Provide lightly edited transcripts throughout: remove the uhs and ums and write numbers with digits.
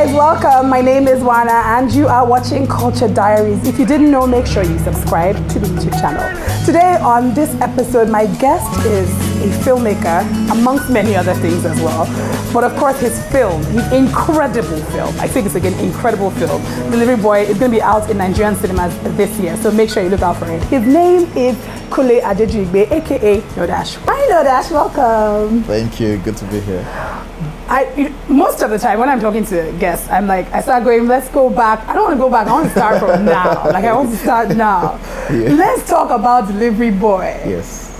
guys, welcome. My name is Wana and you are watching Culture Diaries. If you didn't know, make sure you subscribe to the YouTube channel. Today on this episode, my guest is a filmmaker, amongst many other things as well. But of course, his film, his incredible film, I think it's again incredible film, Delivery Boy, is going to be out in Nigerian cinemas this year. So make sure you look out for it. His name is Adekunle Adejuyigbe, aka Nodash. Hi Nodash, welcome. Thank you, good to be here. Most of the time when I'm talking to guests, I'm like, I start going, let's go back. I don't want to go back, I want to start from now. Like I want to start now. Yeah. Let's talk about Delivery Boy. Yes.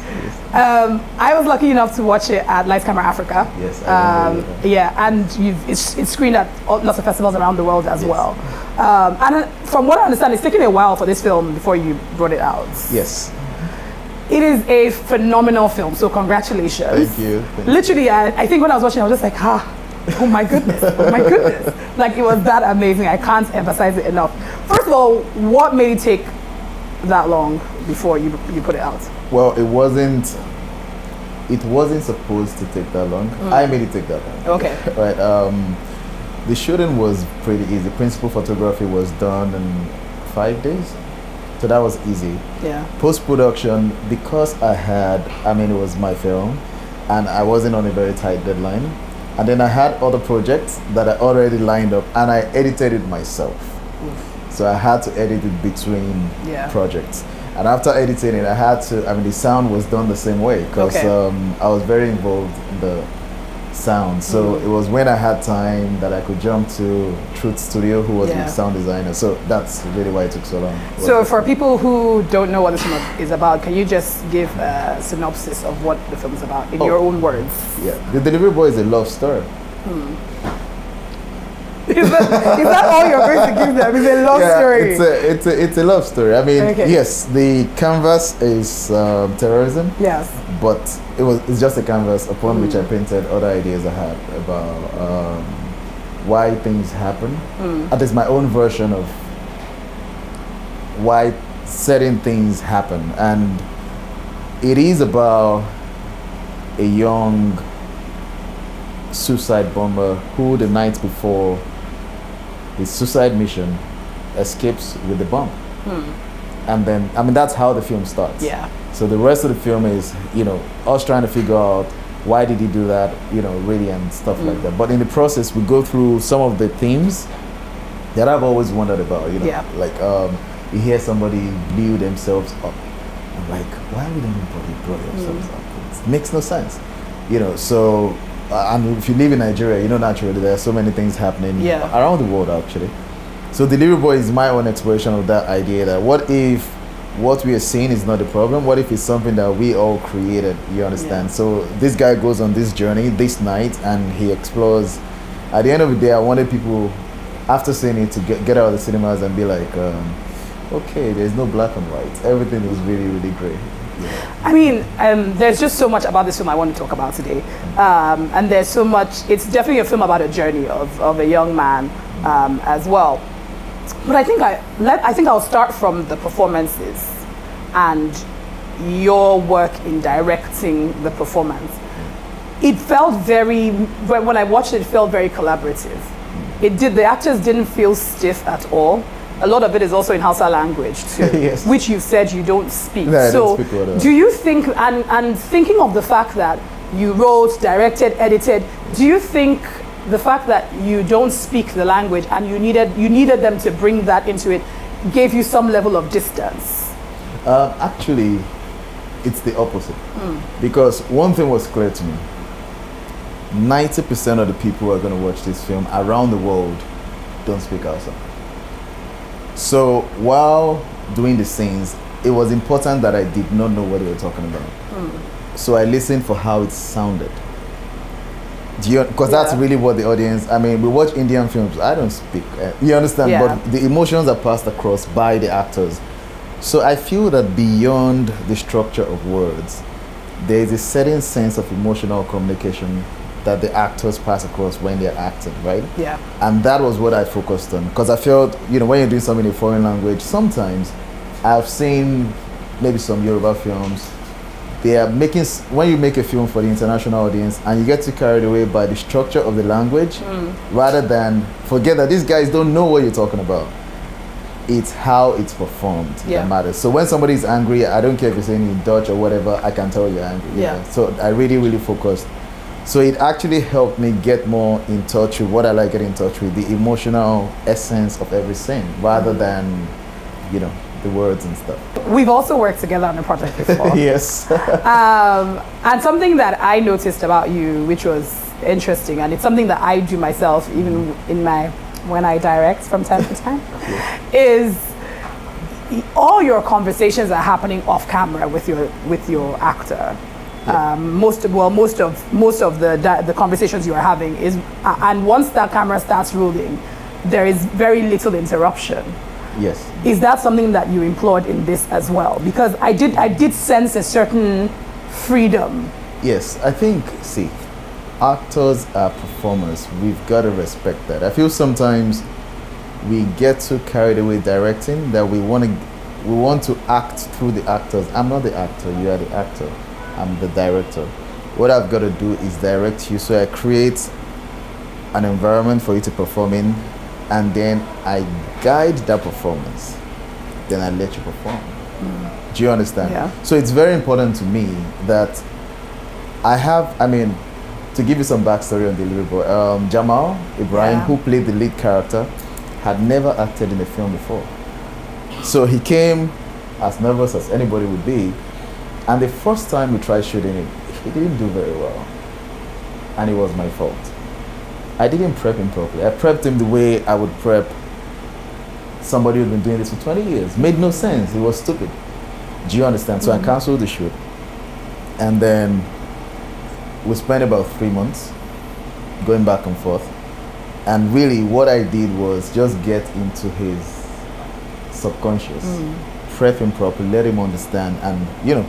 I was lucky enough to watch it at Lights Camera Africa. Yes. Yeah, and it's screened at lots of festivals around the world as well. And from what I understand, it's taken a while for this film before you brought it out. Yes. It is a phenomenal film, so congratulations. Thank you. Literally, I think when I was watching, I was just like, oh my goodness, oh my goodness. Like it was that amazing. I can't emphasize it enough. First of all, what made it take that long before you put it out? Well, it wasn't supposed to take that long. I made it take that long. Okay. Right. The shooting was pretty easy. Principal photography was done in 5 days. So that was easy. Yeah. Post-production, because it was my film and I wasn't on a very tight deadline. And then I had other projects that I already lined up and I edited it myself. So I had to edit it between projects. And after editing it, the sound was done the same way because I was very involved in the sound. So it was when I had time that I could jump to Truth Studio, who was the sound designer. So that's really why it took so long. So for people who don't know what this film is about, can you just give a synopsis of what the film is about in your own words? Yeah, The Delivery Boy is a love story. Is that all you're going to give them? It's a love story. It's a love story. Yes, the canvas is terrorism. Yes. But it's just a canvas upon which I painted other ideas I had about why things happen. And it's my own version of why certain things happen. And it is about a young suicide bomber who the night before his suicide mission escapes with the bomb. And then that's how the film starts. Yeah. So the rest of the film is us trying to figure out why did he do that, really, and stuff like that. But in the process we go through some of the themes that I've always wondered about. Like you hear somebody blew themselves up. I'm like, why would anybody blow themselves up? It makes no sense. So and if you live in Nigeria, naturally there are so many things happening around the world actually. So Delivery Boy is my own exploration of that idea that what if what we are seeing is not the problem? What if it's something that we all created? You understand? So this guy goes on this journey this night and he explores. At the end of the day, I wanted people, after seeing it, to get out of the cinemas and be like, okay, there's no black and white. Everything is really, really great. There's just so much about this film I want to talk about today. And there's so much, it's definitely a film about a journey of a young man as well. But I think I'll start from the performances and your work in directing the performance. It felt when I watched it felt very collaborative. The actors didn't feel stiff at all. A lot of it is also in Hausa language too, yes. Which you said you don't speak. No, so I don't speak whatever. do you think, and thinking of the fact that you wrote, directed, edited, do you think the fact that you don't speak the language and you needed them to bring that into it gave you some level of distance? Actually, it's the opposite. Because one thing was clear to me. 90% of the people who are going to watch this film around the world don't speak Hausa. So while doing the scenes, it was important that I did not know what they were talking about. So I listened for how it sounded. Because that's really what the audience, we watch Indian films, I don't speak, you understand, but the emotions are passed across by the actors. So I feel that beyond the structure of words, there is a certain sense of emotional communication that the actors pass across when they're acting, right? Yeah. And that was what I focused on, because I felt, when you're doing something in a foreign language, sometimes I've seen maybe some Yoruba films they are making, when you make a film for the international audience and you get too carried away by the structure of the language, rather than forget that these guys don't know what you're talking about. It's how it's performed that matters. So when somebody is angry, I don't care if you're saying in Dutch or whatever, I can tell you're angry. So I really focused. So it actually helped me get more in touch with what I like getting in touch with, the emotional essence of every scene, rather than, you know, the words and stuff. We've also worked together on a project before. Yes. And something that I noticed about you, which was interesting, and it's something that I do myself, even in when I direct from time to time, is all your conversations are happening off camera with your actor. Most of the conversations you are having is, and once that camera starts rolling, there is very little interruption. Yes. Is that something that you employed in this as well? Because I did sense a certain freedom. Yes, I think, see, actors are performers. We've got to respect that. I feel sometimes we get too carried away directing that we want to act through the actors. I'm not the actor, you are the actor. I'm the director. What I've got to do is direct you, so I create an environment for you to perform in, and then I guide that performance. Then I let you perform. Do you understand? Yeah. So it's very important to me that to give you some backstory on Delivery Boy, Jamal Ibrahim, who played the lead character, had never acted in a film before. So he came as nervous as anybody would be, and the first time we tried shooting it, he didn't do very well, and it was my fault. I didn't prep him properly. I prepped him the way I would prep somebody who'd been doing this for 20 years. Made no sense. It was stupid. Do you understand? So I canceled the shoot, and then we spent about 3 months going back and forth. And really what I did was just get into his subconscious, prep him properly, let him understand. And you know,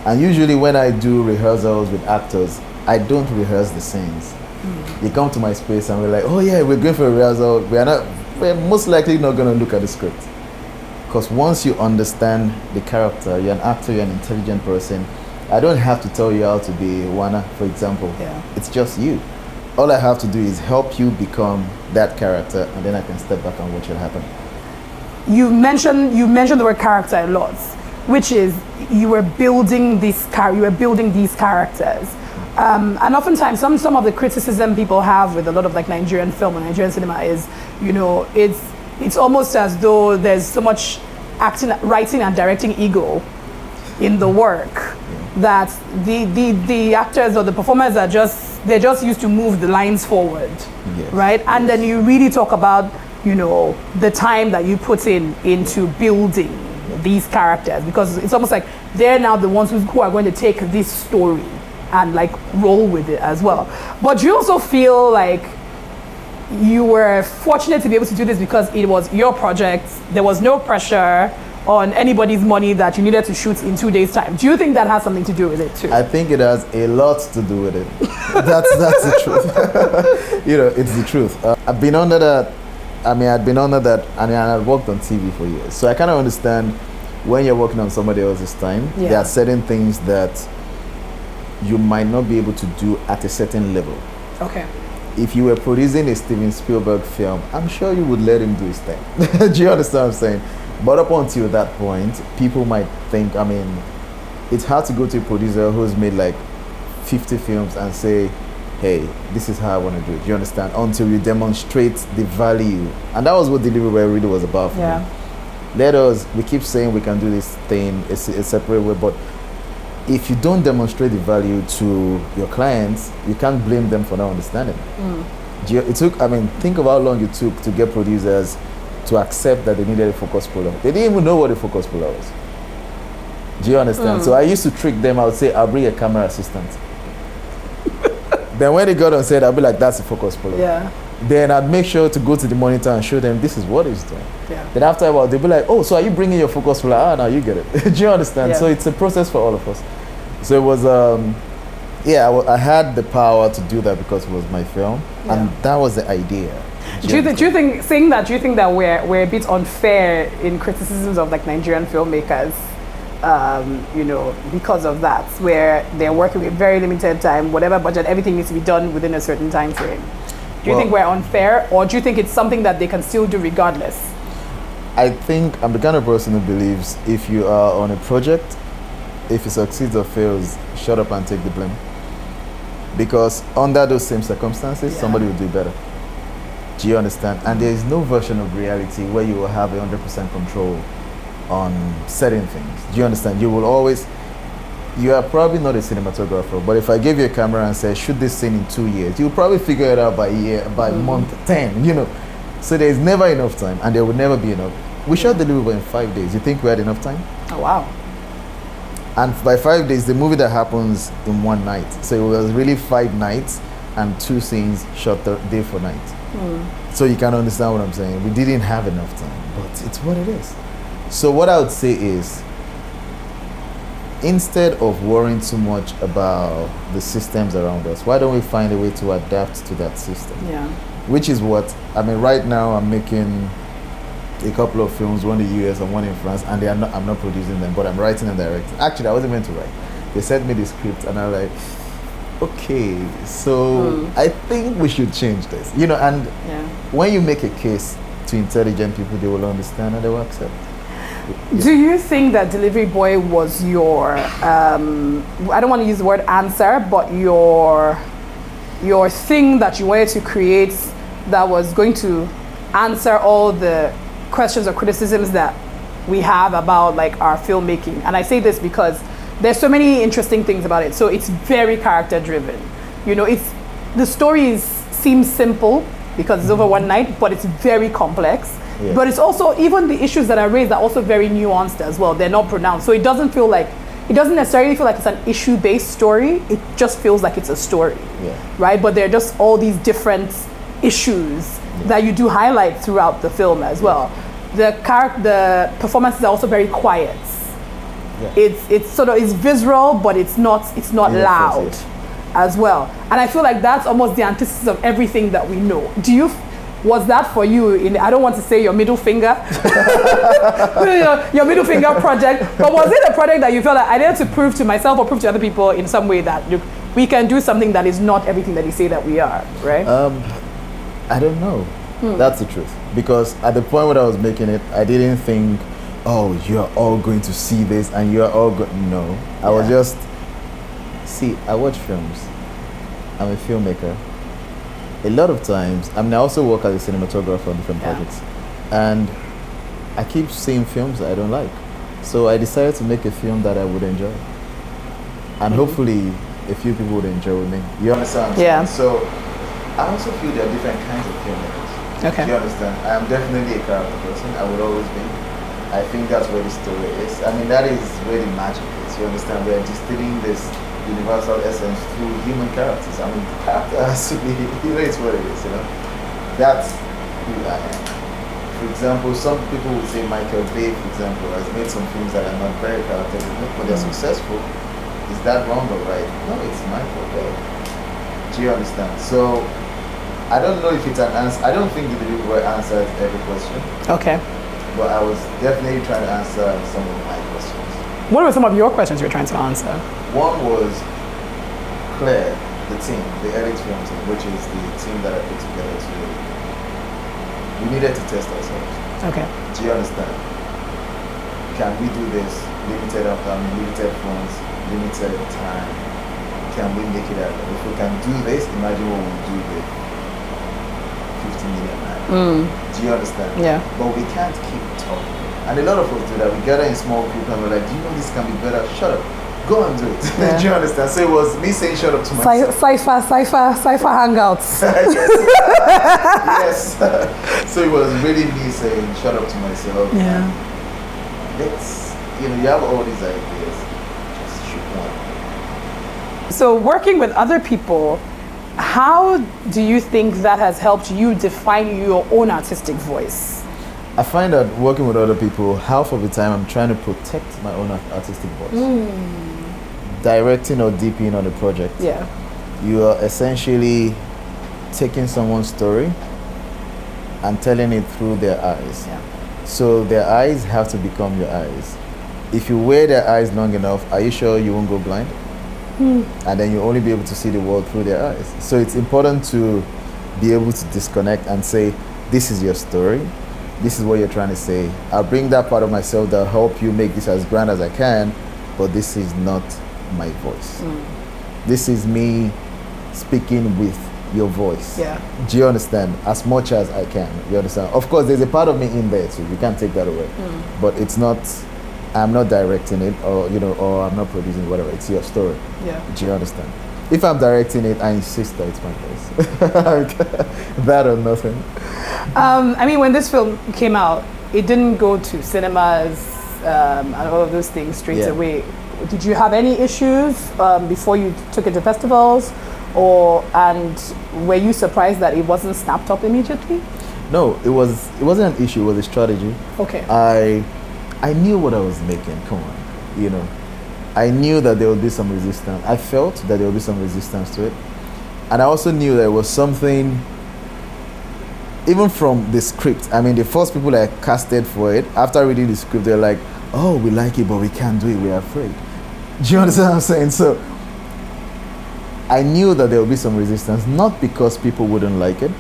and usually when I do rehearsals with actors, I don't rehearse the scenes. They come to my space and we're like, oh yeah, we're going for a rehearsal. We're most likely not going to look at the script. Because once you understand the character, you're an actor, you're an intelligent person, I don't have to tell you how to be Wana, for example. It's just you. All I have to do is help you become that character, and then I can step back and watch it happen. You mentioned the word character a lot, which is you were building these characters. And oftentimes some of the criticism people have with a lot of like Nigerian film and Nigerian cinema is, you know, it's almost as though there's so much acting, writing and directing ego in the work that the actors or the performers are just used to move the lines forward, right? And then you really talk about, you know, the time that you put into building these characters, because it's almost like they're now the ones who are going to take this story and like roll with it as well. But do you also feel like you were fortunate to be able to do this because it was your project, there was no pressure on anybody's money that you needed to shoot in 2 days' time? Do you think that has something to do with it too? I think it has a lot to do with it. That's the truth. You know, it's the truth. I'd been under that, and I'd worked on TV for years. So I kind of understand when you're working on somebody else's time, there are certain things that you might not be able to do at a certain level. Okay. If you were producing a Steven Spielberg film, I'm sure you would let him do his thing. Do you understand what I'm saying? But up until that point, people might think, it's hard to go to a producer who's made like 50 films and say, hey, this is how I want to do it. Do you understand? Until you demonstrate the value. And that was what Delivery Boy really was about for me. We keep saying we can do this thing a separate way, but if you don't demonstrate the value to your clients, you can't blame them for not understanding. It took, think of how long it took to get producers to accept that they needed a focus puller. They didn't even know what a focus puller was. Do you understand? So I used to trick them. I would say, I'll bring a camera assistant. Then when they got on set, I'll be like, that's a focus puller. Then I'd make sure to go to the monitor and show them this is what it's doing. Then after a while, they'll be like, oh, so are you bringing your focus puller? Now you get it. Do you understand? So it's a process for all of us. So it was, I had the power to do that because it was my film. And that was the idea. Do you think that we're a bit unfair in criticisms of like Nigerian filmmakers? you know, because of that, where they're working with very limited time, whatever budget, everything needs to be done within a certain time frame. Do you think we're unfair, or do you think it's something that they can still do regardless? I think I'm the kind of person who believes if you are on a project, if it succeeds or fails, shut up and take the blame. Because under those same circumstances, somebody will do better. Do you understand? And there is no version of reality where you will have 100% control on certain things. Do you understand? You will always, you are probably not a cinematographer, but if I gave you a camera and say, shoot this scene in 2 years, you'll probably figure it out by month 10, you know. So there's never enough time, and there will never be enough. We shot the movie in 5 days. You think we had enough time? Oh, wow. And by 5 days, the movie that happens in one night. So it was really 5 nights and 2 scenes shot day for night. So you can understand what I'm saying. We didn't have enough time, but it's what it is. So what I would say is, instead of worrying too much about the systems around us, why don't we find a way to adapt to that system? Yeah. Which is what, I mean, right now I'm making a couple of films, one in the US and one in France, and I'm not producing them, but I'm writing and directing. Actually, I wasn't meant to write. They sent me the script and I'm like, okay, so I think we should change this. You know, and when you make a case to intelligent people, they will understand and they will accept. Do you think that Delivery Boy was your, I don't want to use the word answer, but your thing that you wanted to create that was going to answer all the questions or criticisms that we have about like our filmmaking? And I say this because there's so many interesting things about it. So it's very character driven. You know, the story seems simple because it's over one night, but it's very complex. Yeah. But it's also, even the issues that are raised are also very nuanced as well. They're not pronounced. So it doesn't necessarily feel like it's an issue-based story. It just feels like it's a story, right? But there are just all these different issues that you do highlight throughout the film as well. The performances are also very quiet. It's sort of, it's visceral, but it's not loud as well. And I feel like that's almost the antithesis of everything that we know. Was that for you I don't want to say your middle finger, your middle finger project, but was it a project that you felt like I needed to prove to myself or prove to other people in some way that we can do something that is not everything that you say that we are, right? I don't know. That's the truth. Because at the point when I was making it, I didn't think, oh, you're all going to see this and you're all going, no. I was just, I watch films. I'm a filmmaker. A lot of times, I also work as a cinematographer on different projects, and I keep seeing films that I don't like. So I decided to make a film that I would enjoy, and hopefully a few people would enjoy with me. You understand? Yeah. So I also feel there are different kinds of filmmakers. Okay. You understand? I am definitely a character person. I would always be. I think that's where the story is. I mean, that is where the magic is. You understand? We're distilling this universal essence through human characters. I mean, the character has to be, it's what it is, you know? That's who I am. For example, some people would say Michael Bay, for example, has made some films that are not very character-driven, but they're successful. Is that wrong or right? No, it's Michael Bay. Do you understand? So, I don't know if it's an answer. I don't think the delivery answered every question. Okay. But I was definitely trying to answer some of my questions. What were some of your questions you were trying to answer? One was Claire, the team, the Elite Film team, which is the team that I put together today. We needed to test ourselves. Okay. Do you understand? Can we do this? Limited funds, limited time. Can we make it happen? If we can do this, imagine what we'll do with 50 million naira. Do you understand? Yeah. But we can't keep talking. And a lot of us do that. We gather in small groups and we're like, do you know this can be better? Shut up. Go and do it. Yeah. Do you understand? So it was me saying shut up to myself. Cypher hangouts. Yes. So it was really me saying shut up to myself. Yeah. Let's, you have all these ideas. Just shoot one. So working with other people, how do you think that has helped you define your own artistic voice? I find that working with other people, half of the time I'm trying to protect my own artistic voice. Directing or DPing on a project, you are essentially taking someone's story and telling it through their eyes. So their eyes have to become your eyes. if you wear their eyes long enough, are you sure you won't go blind? And then you'll only be able to see the world through their eyes. So it's important to be able to disconnect and say, this is your story. This is what you're trying to say. I'll bring that part of myself that'll help you make this as grand as I can, but this is not my voice. This is me speaking with your voice. Yeah. Do you understand? As much as I can. You understand? Of course, there's a part of me in there too. You can't take that away. But it's not, I'm not directing it, or or I'm not producing whatever. It's your story. Yeah. Do you understand? If I'm directing it, I insist that it's my voice. That or nothing. I mean, when this film came out, it didn't go to cinemas and all of those things straight away. Did you have any issues before you took it to festivals, and were you surprised that it wasn't snapped up immediately? No, it wasn't an issue. It was a strategy. Okay. I knew what I was making. Come on, I knew that there would be some resistance. I felt that there would be some resistance to it, and I also knew there was something. Even from the script, I mean, the first people I casted for it, after reading the script, they're like, "Oh, we like it, but we can't do it. We're afraid." Do you understand what I'm saying? So I knew that there would be some resistance, not because people wouldn't like it,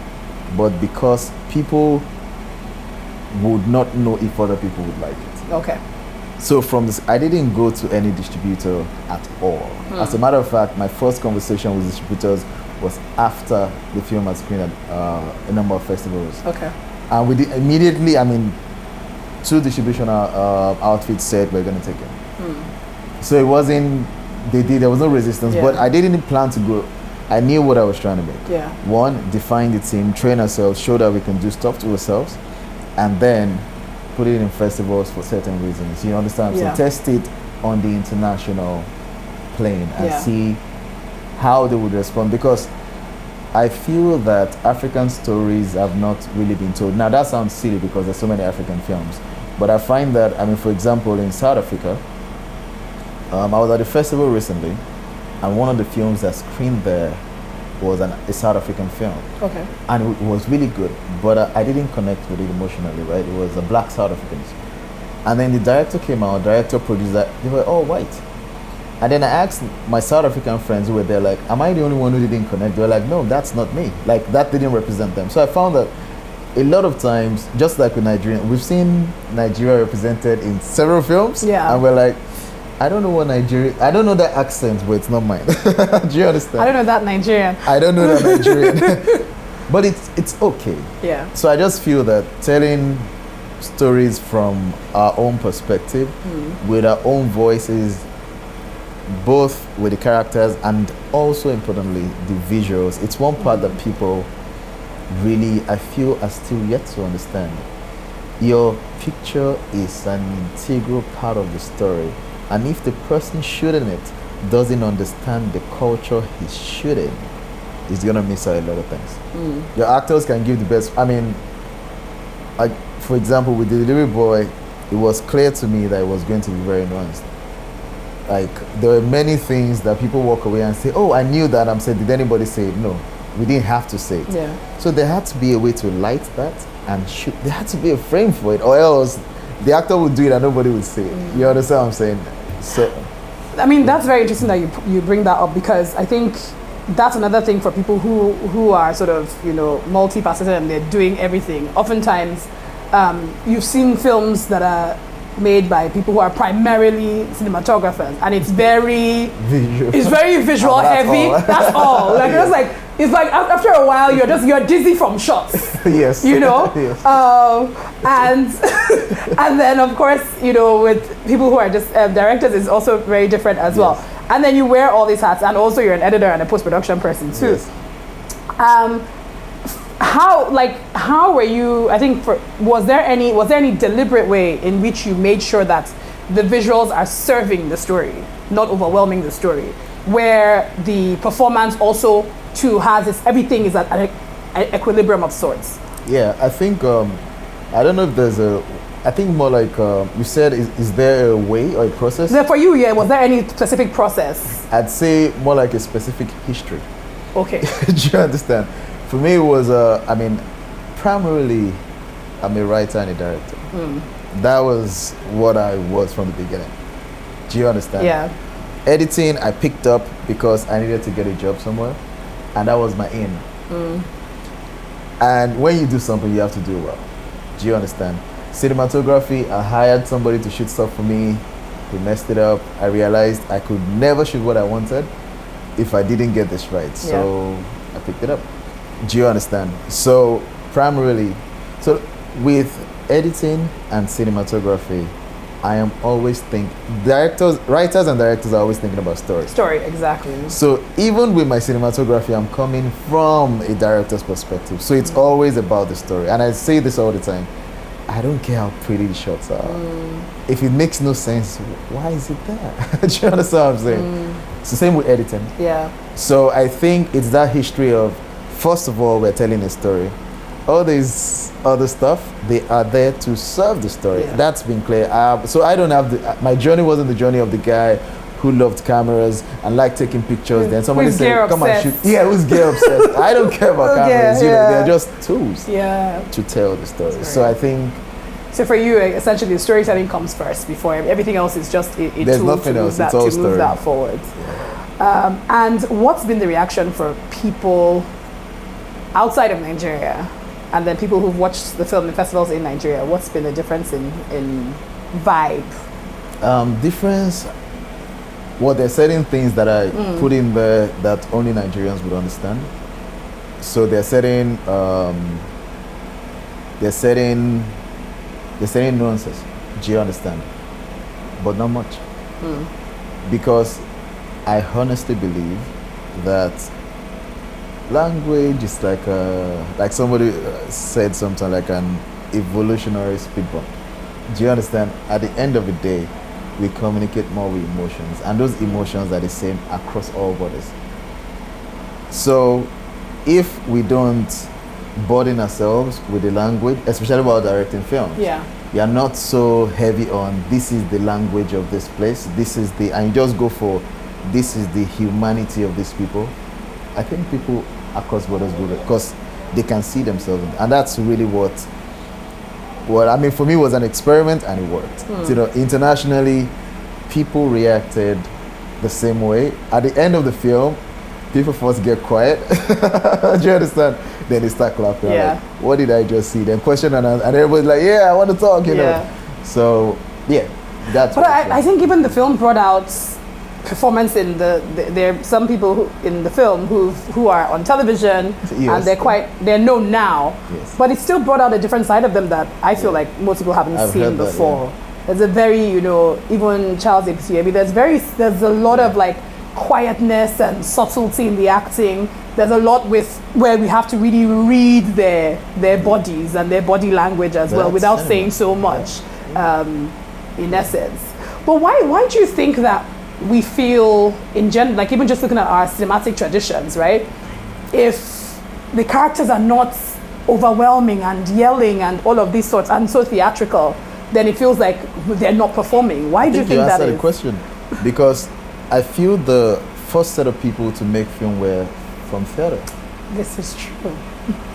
but because people would not know if other people would like it. Okay. So from this, I didn't go to any distributor at all. As a matter of fact, my first conversation with distributors was after the film had screened at a number of festivals. Okay. And we did immediately, I mean, 2 distribution outfits said we're going to take it. So it wasn't, there was no resistance, but I didn't plan to go. I knew what I was trying to make. Yeah. One, define the team, train ourselves, show that we can do stuff to ourselves, and then put it in festivals for certain reasons. You understand? Yeah. So test it on the international plane and see how they would respond, because I feel that African stories have not really been told. Now that sounds silly because there's so many African films, but I find that, I mean, for example, in South Africa, I was at a festival recently, and one of the films that screened there was a South African film. Okay. And it was really good, but I didn't connect with it emotionally, right? It was a black South Africans. And then the director came out, director, producer, they were all white. And then I asked my South African friends who were there, like, am I the only one who didn't connect? They were like, no, that's not me. Like, that didn't represent them. So I found that a lot of times, just like with Nigerian, we've seen Nigeria represented in several films. Yeah. And we're like, I don't know what Nigerian, I don't know that accent, but it's not mine. Do you understand? I don't know that Nigerian. I don't know that Nigerian. But it's okay. Yeah. So I just feel that telling stories from our own perspective, with our own voices, both with the characters and also importantly the visuals, it's one part that people really, I feel, are still yet to understand. Your picture is an integral part of the story, and if the person shooting it doesn't understand the culture he's shooting, he's gonna miss out a lot of things. Your actors can give the best. I mean, for example, with the Delivery Boy, it was clear to me that it was going to be very nuanced. Like, there were many things that people walk away and say, oh, I knew that. I'm saying, did anybody say it? No, we didn't have to say it. Yeah. So there had to be a way to light that and shoot. There had to be a frame for it, or else the actor would do it and nobody would say it. You understand what I'm saying? So, I mean, that's very interesting that you bring that up, because I think that's another thing for people who are sort of, multifaceted and they're doing everything. Oftentimes, you've seen films that are made by people who are primarily cinematographers, and it's very visual heavy. That's all. Like, it's like after a while you're dizzy from shots. Yes. Yes. And then of course, with people who are just directors, it's also very different as well. And then you wear all these hats, and also you're an editor and a post-production person too. Yes. How were you, I think, was there any deliberate way in which you made sure that the visuals are serving the story, not overwhelming the story, where the performance also too has everything is at an equilibrium of sorts? Yeah, I think, I don't know if there's I think more like, you said, is there a way or a process? For you, was there any specific process? I'd say more like a specific history. Okay. Do you understand? For me, it was, primarily, I'm a writer and a director. That was what I was from the beginning. Do you understand? Yeah. Editing, I picked up because I needed to get a job somewhere, and that was my in. And when you do something, you have to do well. Do you understand? Cinematography, I hired somebody to shoot stuff for me. He messed it up. I realized I could never shoot what I wanted if I didn't get this right. So I picked it up. Do you understand? So primarily, so with editing and cinematography, I am always writers and directors are always thinking about story. Story, exactly. So even with my cinematography, I'm coming from a director's perspective. So it's always about the story. And I say this all the time. I don't care how pretty the shots are. If it makes no sense, why is it there? Do you understand what I'm saying? It's the same with editing. Yeah. So I think it's that history of, first of all, we're telling a story. All these other stuff, they are there to serve the story. Yeah. That's been clear. So I don't have my journey wasn't the journey of the guy who loved cameras and liked taking pictures. Then somebody said, come and shoot. Yeah, who's gear obsessed? I don't care about cameras. You know, they're just tools to tell the story. So I think. So for you, essentially, the storytelling comes first before everything else is just a there's tool nothing to else. move, It's all move that forward. And what's been the reaction for people outside of Nigeria, and then people who've watched the film in festivals in Nigeria? What's been the difference in vibe? Difference. Well, there's certain things that I put in there that only Nigerians would understand. So there's certain nuances. Do you understand? But not much. Because I honestly believe that language is like somebody said something like an evolutionary speed bump. Do you understand? At the end of the day, we communicate more with emotions, and those emotions are the same across all borders. So if we don't burden ourselves with the language, especially while directing films, we are not so heavy on this is the language of this place, and you just go for this is the humanity of these people. I think people across borders do that because they can see themselves in it. And that's really what I mean, for me, was an experiment, and it worked. You know, internationally, people reacted the same way. At the end of the film, people first get quiet. Do you understand? Then they start clapping. Like, what did I just see? Then question and everybody's like, yeah, I want to talk, you know. So, yeah, that's But I think even the film brought out performance in there are some people in the film who are on television and they're known now, but it still brought out a different side of them that I feel like most people haven't seen before. There's a very, you know, even Charles APC, I mean, there's a lot of like quietness and subtlety in the acting. There's a lot with where we have to really read their bodies and their body language as well without saying so much in essence. But why do you think that we feel in general, like even just looking at our cinematic traditions, right? If the characters are not overwhelming and yelling and all of these sorts and so theatrical, then it feels like they're not performing. Why do you think that is? The question, because I feel the first set of people to make film were from theater. This is true.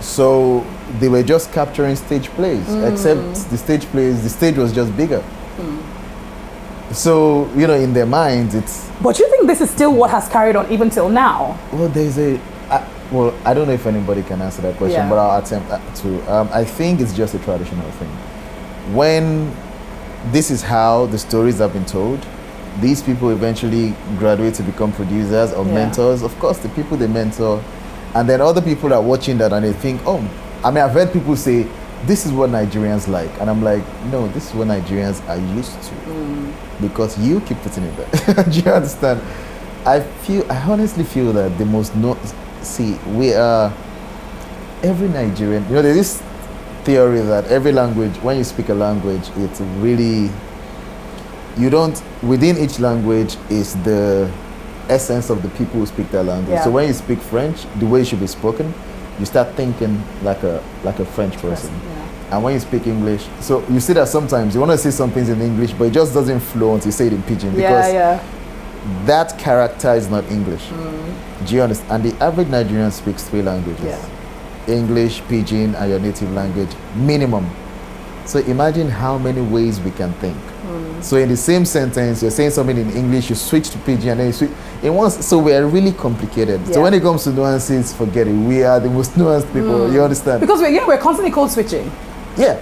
So they were just capturing stage plays, except the stage was just bigger. So, you know, in their minds, it's... But you think this is still what has carried on even till now? Well, I don't know if anybody can answer that question, but I'll attempt to. I think it's just a traditional thing. When this is how the stories have been told, these people eventually graduate to become producers or mentors. Of course, the people they mentor, and then other people are watching that and they think, oh, I mean, I've heard people say, this is what Nigerians like. And I'm like, no, this is what Nigerians are used to. Because you keep putting it there. Do you understand? I honestly feel that the most we are, every Nigerian, you know, there's this theory that every language, when you speak a language, it's really, within each language is the essence of the people who speak that language. So when you speak French, the way it should be spoken, you start thinking like a French person. And when you speak English, so you see that sometimes you want to say some things in English, but it just doesn't flow until you say it in Pidgin because that character is not English. Do you understand? And the average Nigerian speaks 3 languages. English, Pidgin, and your native language, minimum. So imagine how many ways we can think. So in the same sentence, you're saying something in English, you switch to pidgin, and then you switch. It wants, so we are really complicated. So when it comes to nuances, forget it. We are the most nuanced people. You understand? Because we're constantly code switching. Yeah.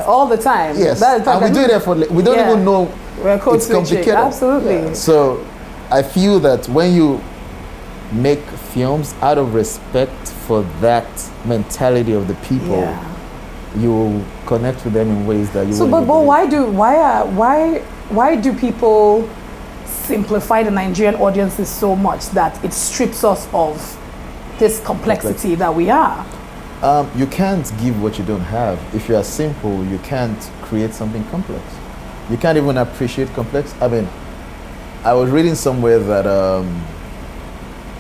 All the time. Yes. And we do it for, we don't even know we're code it's switching. complicated. Absolutely. Yeah. So I feel that when you make films out of respect for that mentality of the people, you connect with them in ways that you. So, but why do people simplify the Nigerian audiences so much that it strips us of this complexity that we are? You can't give what you don't have. If you are simple, you can't create something complex. You can't even appreciate complex. I mean, I was reading somewhere that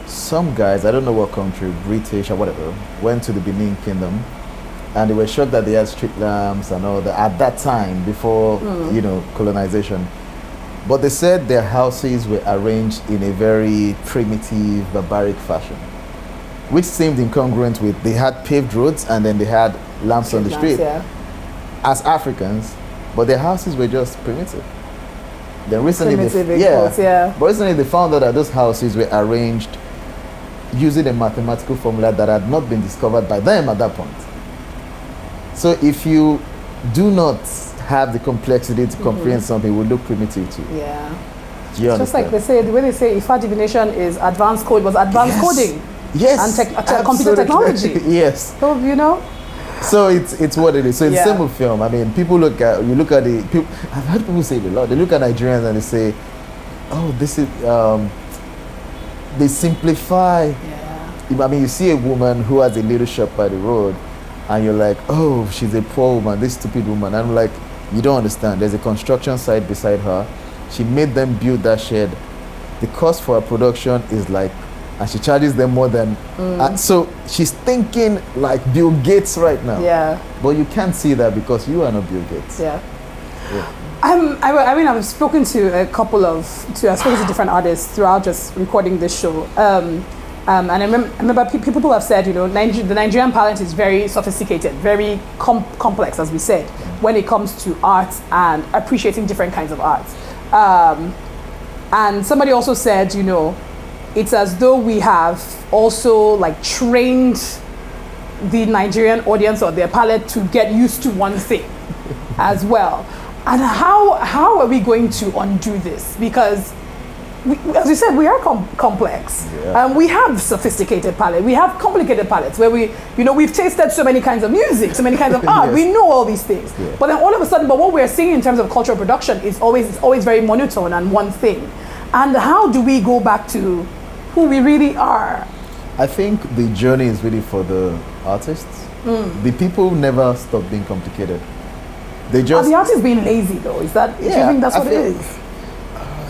some guys, I don't know what country, British or whatever, went to the Benin Kingdom, and they were shocked that they had street lamps and all that at that time before colonization. But they said their houses were arranged in a very primitive, barbaric fashion, which seemed incongruent with they had paved roads and then they had lamps on the street as Africans, but their houses were just primitive. Then recently, but recently they found out that those houses were arranged using a mathematical formula that had not been discovered by them at that point. So if you do not have the complexity to comprehend something, it will look primitive to you. It's just like they say, the way they say Ifa divination is advanced code, was advanced coding. And computer technology. So, you know. So it's what it is. So it's same with film. I mean, you look at the people. I've heard people say it a lot. They look at Nigerians and they say, "Oh, this is." They simplify. I mean, you see a woman who has a little shop by the road, and you're like, "Oh, she's a poor woman. This stupid woman." And I'm like, "You don't understand. There's a construction site beside her. She made them build that shed. The cost for her production is like." And she charges them more than so she's thinking like Bill Gates right now. But you can't see that because you are not Bill Gates. I mean, I've spoken to I've spoken to different artists throughout just recording this show. And I remember people have said, you know, the Nigerian palette is very sophisticated, very complex, as we said, when it comes to art and appreciating different kinds of art. And somebody also said, you know, it's as though we have also like trained the Nigerian audience or their palette to get used to one thing as well. And how are we going to undo this? Because as we said, we are complex. We have sophisticated palette. We have complicated palettes where we've tasted so many kinds of music, so many kinds of art. We know all these things. But then all of a sudden, what we're seeing in terms of cultural production is always very monotone and one thing. And how do we go back to who we really are? I think the journey is really for the artists. The people never stop being complicated. They just... Are the artists being lazy though? Is that, do you think that's what it is?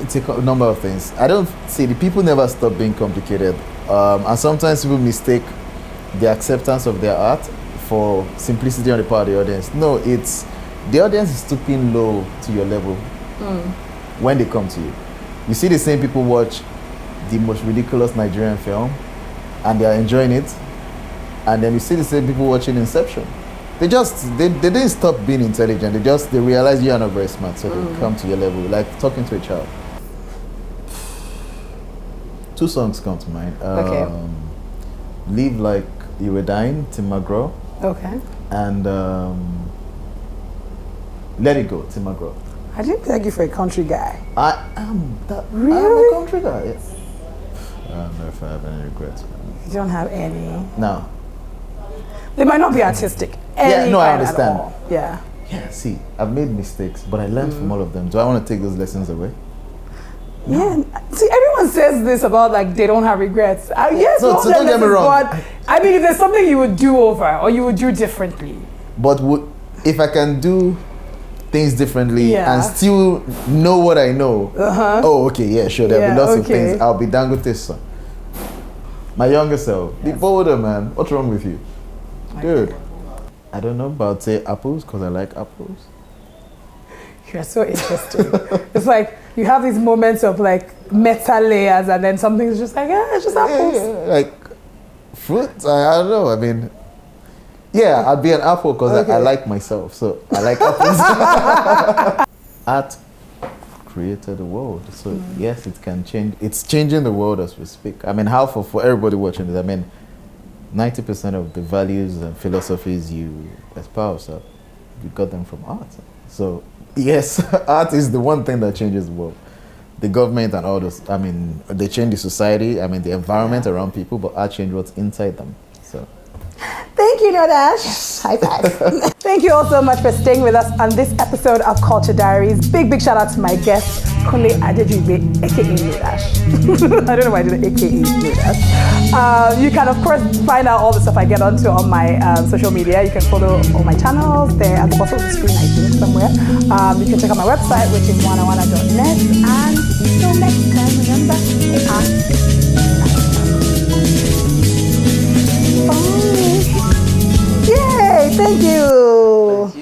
It's a number of things. I don't see the people never stop being complicated. And sometimes people mistake the acceptance of their art for simplicity on the part of the audience. No, it's the audience is stooping low to your level when they come to you. You see the same people watch the most ridiculous Nigerian film and they are enjoying it, and then you see the same people watching Inception. They didn't stop being intelligent. They realize you are not very smart, so they come to your level, like talking to a child. 2 songs come to mind. Live Like You Were Dying, Tim McGraw. And Let It Go, Tim McGraw. I didn't take you for a country guy. I am really? I'm a country guy, yes. I don't know if I have any regrets. You don't have any? No. They might not be artistic. No, I understand. Yeah, see, I've made mistakes, but I learned from all of them. Do I want to take those lessons away? Yeah. See, everyone says this about like they don't have regrets. Yes, no, so don't get me wrong. But, I mean, if there's something you would do over or you would do differently. But if I can do things differently and still know what I know. Oh, okay, yeah, sure. There'll be lots of things. I'll be Dangote's son. My younger self. Be bolder, man. What's wrong with you? Dude. I don't know about say apples because I like apples. You're so interesting. It's like you have these moments of like metal layers and then something's just like, it's just apples. Like fruit, I don't know. I mean, I'd be an apple because I like myself. So I like apples. Art created the world. So yes, it can change. It's changing the world as we speak. I mean, how for everybody watching this, I mean, 90% of the values and philosophies you espouse, you got them from art. So yes, art is the one thing that changes the world. The government and all those, I mean, they change the society, I mean, the environment around people, but art change what's inside them. So thank you, Nodash. High five. Thank you all so much for staying with us on this episode of Culture Diaries. Big shout out to my guest, Adekunle Adejuyigbe, aka Nodash. I don't know why I did aka Nodash. You can, of course, find out all the stuff I get onto on my social media. You can follow all my channels. They're at the bottom of the screen, I think, somewhere. You can check out my website, which is WanaWana.net. And until next time, remember, stay art. Yay! Thank you.